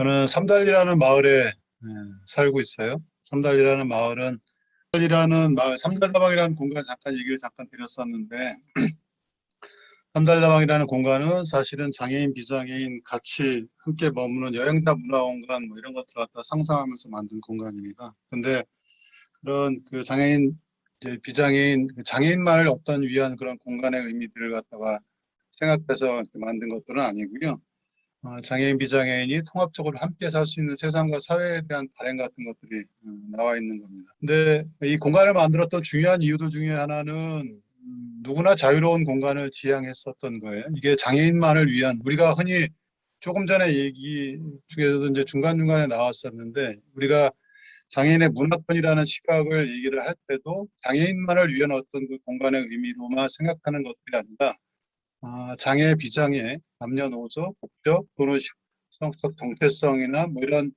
저는 삼달리라는 마을에 살고 있어요. 삼달리라는 마을은 삼달리라는 마을, 삼달다방이라는 공간 잠깐 얘기를 잠깐 드렸었는데 삼달다방이라는 공간은 사실은 장애인, 비장애인 같이 함께 머무는 여행자 문화공간 뭐 이런 것들 갖다 상상하면서 만든 공간입니다. 근데 그런 그 장애인, 이제 비장애인, 장애인만을 어떤 위한 그런 공간의 의미들을 갖다가 생각해서 이렇게 만든 것들은 아니고요. 장애인, 비장애인이 통합적으로 함께 살 수 있는 세상과 사회에 대한 바램 같은 것들이 나와 있는 겁니다. 근데 이 공간을 만들었던 중요한 이유도 중에 하나는 누구나 자유로운 공간을 지향했었던 거예요. 이게 장애인만을 위한, 우리가 흔히 조금 전에 얘기 중에서도 이제 중간중간에 나왔었는데, 우리가 장애인의 문화권이라는 시각을 얘기를 할 때도 장애인만을 위한 어떤 그 공간의 의미로만 생각하는 것들이 아니라 장애, 비장애, 남녀노소, 국적 또는 성적 정체성이나 뭐 이런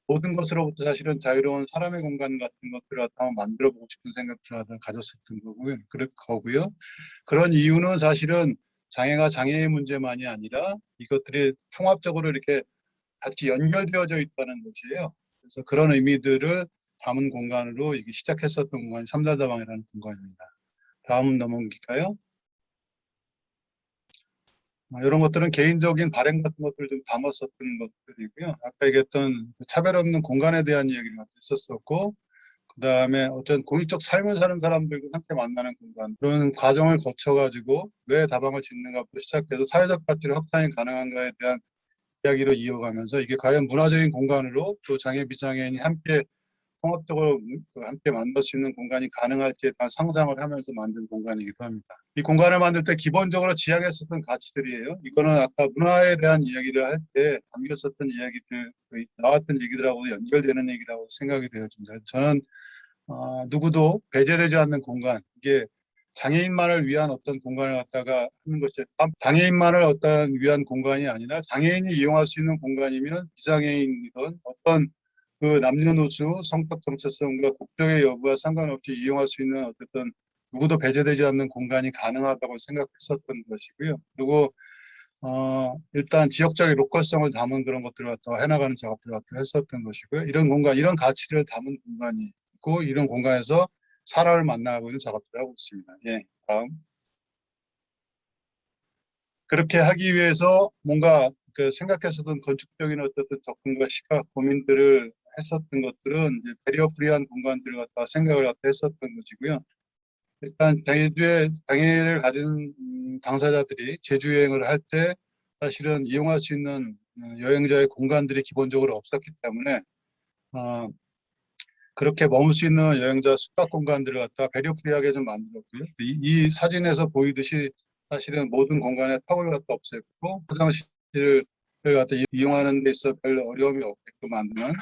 모든 것으로부터 사실은 자유로운 사람의 공간 같은 것들을 갖다 한번 만들어 보고 싶은 생각들을 하다 가졌었던 거고요. 거고요. 그런 이유는 사실은 장애가 장애의 문제만이 아니라 이것들이 총합적으로 이렇게 같이 연결되어져 있다는 것이에요. 그래서 그런 의미들을 담은 공간으로 이게 시작했었던 공간이 삼달다방이라는 공간입니다. 다음 넘어갈까요? 이런 것들은 개인적인 바램 같은 것들을 좀 담았었던 것들이고요. 아까 얘기했던 그 차별 없는 공간에 대한 이야기를 했었었고, 그 다음에 어떤 공익적 삶을 사는 사람들과 함께 만나는 공간, 그런 과정을 거쳐가지고 왜 다방을 짓는가부터 시작해서 사회적 가치를 확장이 가능한가에 대한 이야기로 이어가면서 이게 과연 문화적인 공간으로 또 장애, 비장애인이 함께 통합적으로 함께 만날 수 있는 공간이 가능할지에 대한 상상을 하면서 만든 공간이기도 합니다. 이 공간을 만들 때 기본적으로 지향했었던 가치들이에요. 이거는 아까 문화에 대한 이야기를 할 때 담겼었던 이야기들, 나왔던 얘기들하고 연결되는 얘기라고 생각이 되어집니다. 저는 누구도 배제되지 않는 공간, 이게 장애인만을 위한 어떤 공간을 갖다가 하는 것이 장애인만을 어떤 위한 공간이 아니라 장애인이 이용할 수 있는 공간이면 비장애인이든 어떤 그 남녀노소 성적 정체성과 국적의 여부와 상관없이 이용할 수 있는 어쨌든 누구도 배제되지 않는 공간이 가능하다고 생각했었던 것이고요. 그리고 일단 지역적인 로컬성을 담은 그런 것들을 갖다가 해나가는 작업들을 갖다가 했었던 것이고요. 이런 공간, 이런 가치를 담은 공간이 있고 이런 공간에서 사람을 만나고 있는 작업들을 하고 있습니다. 예, 다음. 그렇게 하기 위해서 뭔가 그 생각했었던 건축적인 어떤 접근과 시각 고민들을 했었던 것들은 이제 배리어 프리한 공간들을 갖다 생각을 갖다 했었던 것이고요. 일단 장애를 가진 당사자들이 제주 여행을 할 때 사실은 이용할 수 있는 여행자의 공간들이 기본적으로 없었기 때문에 어, 그렇게 머물 수 있는 여행자 숙박 공간들을 갖다 배려 프리하게 좀 만들었고요. 이 사진에서 보이듯이 사실은 모든 공간에 턱을 갖다 없앴고 화장실을 갖다 이용하는 데 있어 별 어려움이 없게끔 만드는,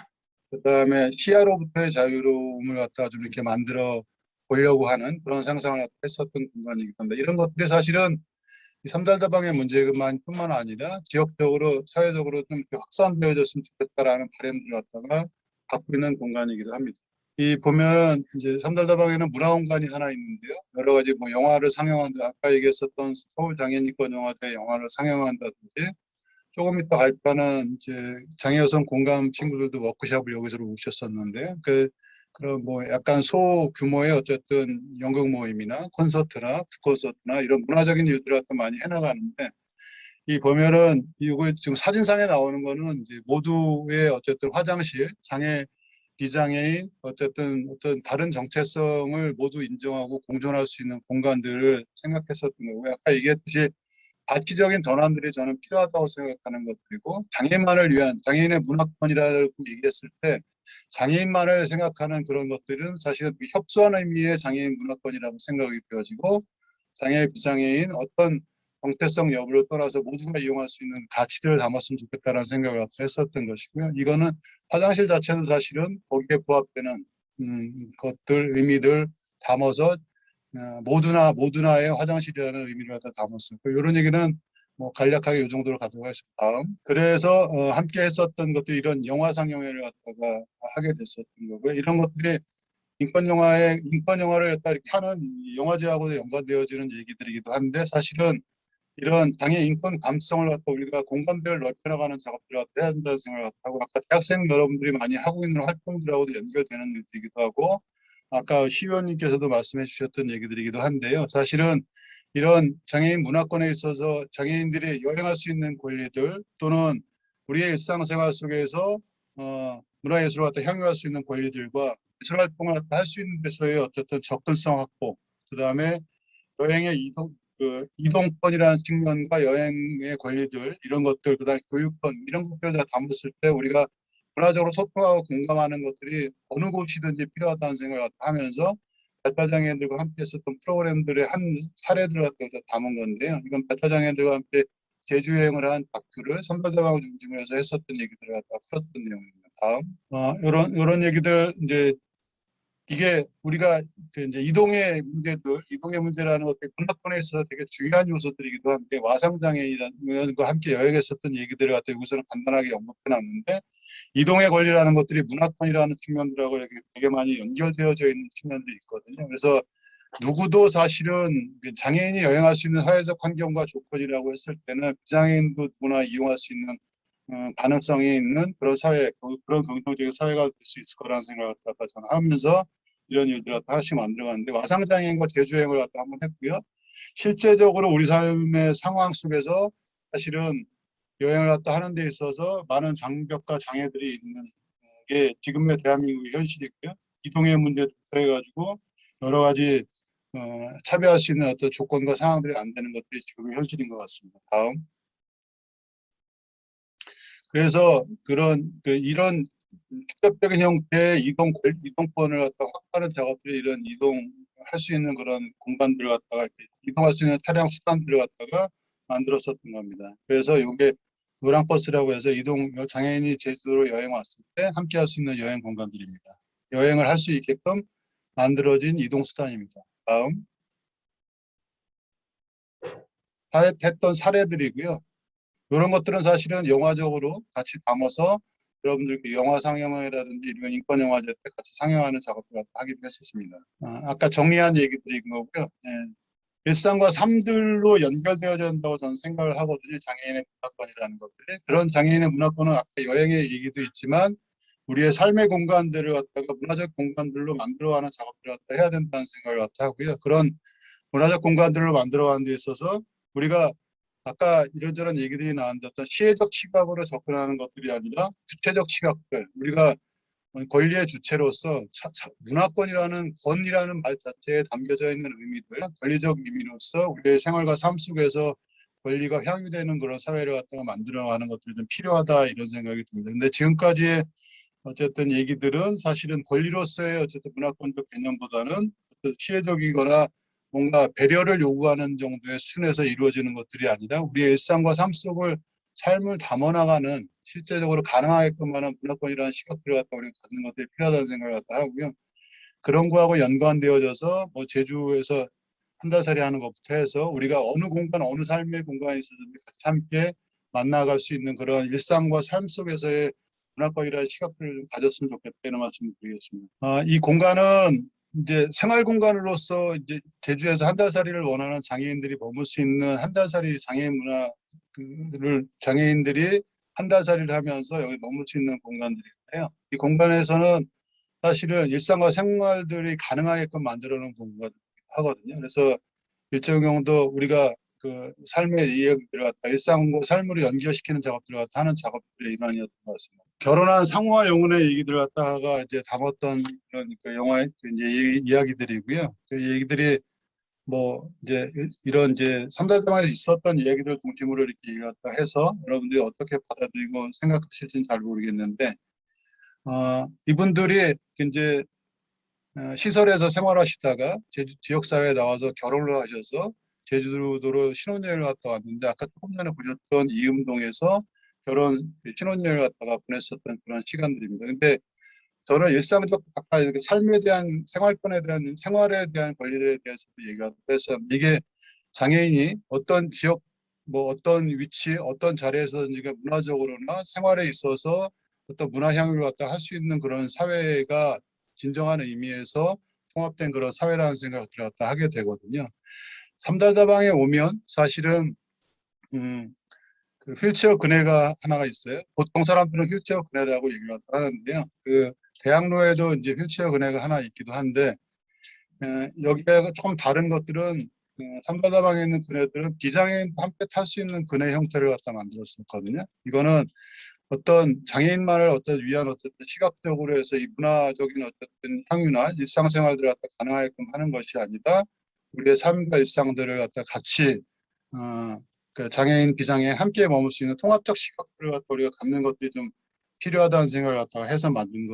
그다음에 시야로부터의 자유로움을 갖다 좀 이렇게 만들어 보려고 하는 그런 상상을 갖다 했었던 공간이기도 합니다. 이런 것들이 사실은 이 삼달다방의 문제만 뿐만 아니라 지역적으로 사회적으로 좀 이렇게 확산되어졌으면 좋겠다라는 바람들을 갖다가 갖고 있는 공간이기도 합니다. 이 보면 이제 삼달다방에는 문화공간이 하나 있는데요. 여러 가지 뭐 영화를 상영한다, 아까 얘기했었던 서울 장애인권 영화제 영화를 상영한다든지, 조금 이따 발표하는 이제 장애 여성 공감 친구들도 워크숍을 여기서 오셨었는데, 그런 뭐 약간 소규모의 어쨌든 연극 모임이나 콘서트나 북콘서트나 이런 문화적인 일들을 갖다 많이 해나가는데, 이 보면은 이거 지금 사진상에 나오는 거는 이제 모두의 어쨌든 화장실, 장애 비장애인 어쨌든 어떤 다른 정체성을 모두 인정하고 공존할 수 있는 공간들을 생각했었던 거고요. 아까 얘기했듯이 가치적인 전환들이 저는 필요하다고 생각하는 것들이고, 장애인만을 위한 장애인의 문화권이라고 얘기했을 때 장애인만을 생각하는 그런 것들은 사실은 협소한 의미의 장애인 문화권이라고 생각이 되어지고, 장애 비장애인 어떤 정체성 여부를 떠나서 모두가 이용할 수 있는 가치들을 담았으면 좋겠다는 생각을 했었던 것이고요. 이거는 화장실 자체도 사실은 거기에 부합되는 것들 의미를 담아서 모두나의 화장실이라는 의미를 갖다 담았었고, 이런 얘기는 뭐 간략하게 이 정도로 가져가겠습니다. 다음. 그래서 함께 했었던 것들이 이런 영화 상영회를 갖다가 하게 됐었던 거고요. 이런 것들이 인권 영화를 갖다 이렇게 하는 영화제하고도 연관되어지는 얘기들이기도 한데, 사실은 이런 장애인 인권 감수성을 갖고 우리가 공감대를 넓혀나가는 작업들을 갖고 해야 된다는 생각을 갖고 하고, 아까 대학생 여러분들이 많이 하고 있는 활동들하고도 연결되는 일이기도 하고, 아까 시의원님께서도 말씀해 주셨던 얘기들이기도 한데요. 사실은 이런 장애인 문화권에 있어서 장애인들이 여행할 수 있는 권리들, 또는 우리의 일상생활 속에서 문화예술을 갖다 향유할 수 있는 권리들과 예술 활동을 할 수 있는 데서의 어쨌든 접근성 확보, 그다음에 여행의 이동권이라는 측면과 여행의 권리들, 이런 것들, 그다음에 교육권, 이런 것들을 다 담았을 때 우리가 문화적으로 소통하고 공감하는 것들이 어느 곳이든지 필요하다는 생각을 하면서 발달장애인들과 함께 했었던 프로그램들의 한 사례들을 갖다 담은 건데요. 이건 발달장애인들과 함께 제주 여행을 한 다큐를 선별대방을 중심으로 해서 했었던 얘기들을 갖다 풀었던 내용입니다. 다음, 이런 얘기들, 이제 이게 우리가 이제 이동의 문제들, 이동의 문제라는 것들이 문화권에 있어서 되게 중요한 요소들이기도 한데, 와상장애인과 함께 여행했었던 얘기들을 갖다 여기서는 간단하게 언급해놨는데, 이동의 권리라는 것들이 문화권이라는 측면들하고 이렇게 되게 많이 연결되어져 있는 측면들이 있거든요. 그래서 누구도 사실은 장애인이 여행할 수 있는 사회적 환경과 조건이라고 했을 때는 비장애인도 누구나 이용할 수 있는 가능성이 있는 그런 사회, 그런 긍정적인 사회가 될 수 있을 거라는 생각을 갖다 저는 하면서 이런 일들을 갖다 하나씩 만들어갔는데, 와상장애인과 제주여행을 갖다 한번 했고요. 실제적으로 우리 삶의 상황 속에서 사실은 여행을 갖다 하는 데 있어서 많은 장벽과 장애들이 있는 게 지금의 대한민국의 현실이고요. 이동의 문제도 해가지고 여러 가지 차별할 수 있는 어떤 조건과 상황들이 안 되는 것들이 지금의 현실인 것 같습니다. 다음. 그래서 이런 직접적인 형태의 이동권을 갖다 확보하는 작업들이, 이런 이동할 수 있는 그런 공간들을 갖다가 이렇게 이동할 수 있는 차량 수단들을 갖다가 만들었었던 겁니다. 그래서 이게 노랑버스라고 해서 장애인이 제주도로 여행 왔을 때 함께 할 수 있는 여행 공간들입니다. 여행을 할 수 있게끔 만들어진 이동 수단입니다. 다음. 했던 사례들이고요. 이런 것들은 사실은 영화적으로 같이 담아서 여러분들께 영화 상영회라든지 이런 인권 영화제 때 같이 상영하는 작업을 하기도 했었습니다. 아까 정리한 얘기들인 거고요. 예. 일상과 삶들로 연결되어야 된다고 저는 생각을 하거든요. 장애인의 문화권이라는 것들이. 그런 장애인의 문화권은 아까 여행의 얘기도 있지만 우리의 삶의 공간들을 갖다가 문화적 공간들로 만들어가는 작업들을 갖다 해야 된다는 생각을 갖다 하고요. 그런 문화적 공간들로 만들어가는 데 있어서 우리가 아까 이런저런 얘기들이 나왔는데, 어떤 시혜적 시각으로 접근하는 것들이 아니라 주체적 시각들, 우리가 권리의 주체로서 문화권이라는 권이라는 말 자체에 담겨져 있는 의미들, 권리적 의미로서 우리의 생활과 삶 속에서 권리가 향유되는 그런 사회를 갖다가 만들어가는 것들이 좀 필요하다, 이런 생각이 듭니다. 근데 지금까지의 어쨌든 얘기들은 사실은 권리로서의 어쨌든 문화권적 개념보다는 어떤 시혜적이거나 뭔가 배려를 요구하는 정도의 수준에서 이루어지는 것들이 아니라 우리의 일상과 삶을 담아나가는, 실제적으로 가능하게끔 하는 문화권이라는 시각들을 갖다 우리가 갖는 것들이 필요하다는 생각을 갖다 하고요. 그런 거하고 연관되어져서 뭐 제주에서 한 달 살이 하는 것부터 해서 우리가 어느 공간, 어느 삶의 공간에 있어서든지 같이 함께 만나갈 수 있는 그런 일상과 삶 속에서의 문화권이라는 시각들을 좀 가졌으면 좋겠다, 이런 말씀을 드리겠습니다. 이 공간은 이제 생활 공간으로서 이제 제주에서 한 달 살이를 원하는 장애인들이 머물 수 있는 한 달 살이 장애인 문화를, 장애인들이 한 달 살이를 하면서 여기 머물 수 있는 공간들인데요. 이 공간에서는 사실은 일상과 생활들이 가능하게끔 만들어 놓은 공간 하거든요. 그래서 일정 정도 우리가 그 삶의 이야기들을 갖다 일상과 삶으로 연결시키는 작업들을 갖다 하는 작업들의 일환이었던 것 같습니다. 결혼한 상호와 영혼의 얘기들을 갖다가 이제 담았던 그런 그 영화의 이제 이야기들이고요. 그 얘기들이 뭐 이제 이런 이제 삼달장에서 있었던 이야기들 중심으로 이렇게 얘기를 갖다 해서 여러분들이 어떻게 받아들이고 생각하실지는 잘 모르겠는데, 이분들이 이제 시설에서 생활하시다가 제주 지역사회에 나와서 결혼을 하셔서 제주도로 신혼여행을 갔다 왔는데, 아까 조금 전에 보셨던 이음동에서 신혼여행을 갔다가 보냈었던 그런 시간들입니다. 근데 저는 일상적 아까 이렇게 삶에 대한, 생활권에 대한, 생활에 대한 권리들에 대해서도 얘기를 해서, 이게 장애인이 어떤 지역, 뭐 어떤 위치, 어떤 자리에서든지 문화적으로나 생활에 있어서 어떤 문화 향유를 갖다 할 수 있는 그런 사회가 진정한 의미에서 통합된 그런 사회라는 생각을 갖다 하게 되거든요. 삼달다방에 오면 사실은 그 휠체어 그네가 하나가 있어요. 보통 사람들은 휠체어 그네라고 얘기를 하는데요. 그 대학로에도 이제 휠체어 그네가 하나 있기도 한데 여기가 조금 다른 것들은 산바다방에 있는 그네들은 비장애인도 함께 탈 수 있는 그네 형태를 갖다 만들었었거든요. 이거는 어떤 장애인만을 위한 시각적으로 해서 이 문화적인 향유나 일상생활들을 갖다 가능하게끔 하는 것이 아니다. 우리의 삶과 일상들을 갖다 같이 그 장애인, 비장애인 함께 머물 수 있는 통합적 시각들을 갖다 우리가 갖는 것들이 좀 필요하다는 생각을 갖다가 해서 만든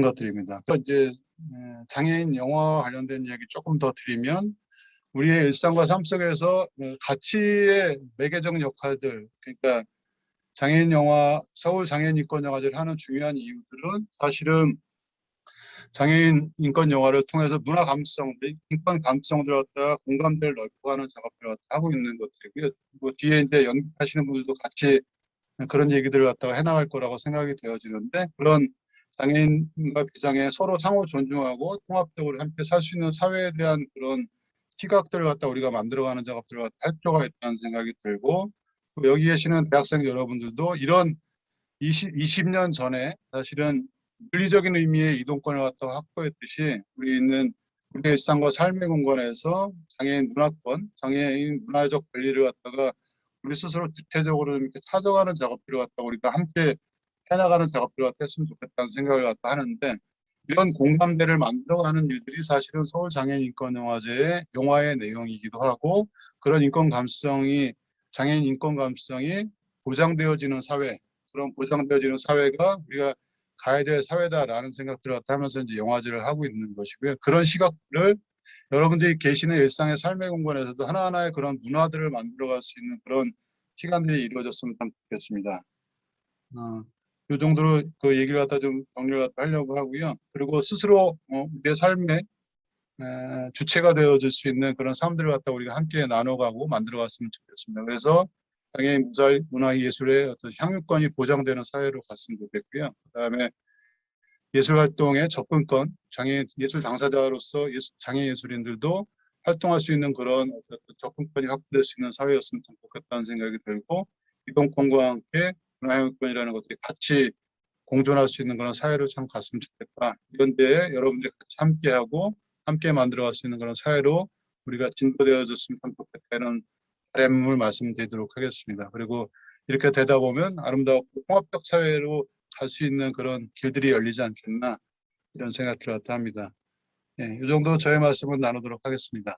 것들입니다. 또 이제 장애인 영화와 관련된 얘기 조금 더 드리면 우리의 일상과 삶 속에서 가치의 매개적 역할들, 그러니까 장애인 영화, 서울 장애인 인권 영화제를 하는 중요한 이유들은 사실은 장애인 인권 영화를 통해서 문화 감수성들, 인권 감수성들을 갖다가 공감대를 넓혀가는 작업들을 갖다 하고 있는 것들이고요. 뭐 뒤에 이제 연기하시는 분들도 같이 그런 얘기들을 갖다가 해나갈 거라고 생각이 되어지는데, 그런 장애인과 비장애인 서로 상호 존중하고 통합적으로 함께 살 수 있는 사회에 대한 그런 시각들을 갖다 우리가 만들어가는 작업들을 갖다 할 필요가 있다는 생각이 들고, 또 여기 계시는 대학생 여러분들도 이런 20년 전에 사실은 물리적인 의미의 이동권을 갖다가 확보했듯이 우리의 일상과 삶의 공간에서 장애인 문화권, 장애인 문화적 권리를 갖다가 우리 스스로 주체적으로 이렇게 찾아가는 작업들을 갖다가 우리가 함께 해나가는 작업들을 갖다 했으면 좋겠다는 생각을 갖다 하는데, 이런 공감대를 만들어가는 일들이 사실은 서울 장애인 인권 영화제의 영화의 내용이기도 하고, 그런 장애인 인권 감수성이 보장되어지는 사회, 그런 보장되어지는 사회가 우리가 가야 될 사회다라는 생각들을 갖다 하면서 이제 영화제를 하고 있는 것이고요. 그런 시각들을 여러분들이 계시는 일상의 삶의 공간에서도 하나하나의 그런 문화들을 만들어갈 수 있는 그런 시간들이 이루어졌으면 참 좋겠습니다. 이 정도로 그 얘기를 갖다 좀 정리를 갖다 하려고 하고요. 그리고 스스로 우리의 삶의 주체가 되어줄 수 있는 그런 삶들을 갖다 우리가 함께 나눠가고 만들어갔으면 좋겠습니다. 그래서 당연히 문화예술의 어떤 향유권이 보장되는 사회로 갔으면 좋겠고요. 그다음에 예술활동의 접근권, 장애인 예술 당사자로서 장애 예술인들도 활동할 수 있는 그런 어떤 접근권이 확보될 수 있는 사회였으면 좋겠다는 생각이 들고, 이동권과 함께 문화향유권이라는 것들이 같이 공존할 수 있는 그런 사회로 참 갔으면 좋겠다. 이런 데에 여러분들이 같이 함께하고 함께 만들어갈 수 있는 그런 사회로 우리가 진보되어졌으면 참 좋겠다, 이런 바람을 말씀드리도록 하겠습니다. 그리고 이렇게 되다 보면 아름답고 통합적 사회로 갈 수 있는 그런 길들이 열리지 않겠나, 이런 생각들을 합니다. 이 정도 저의 말씀을 나누도록 하겠습니다.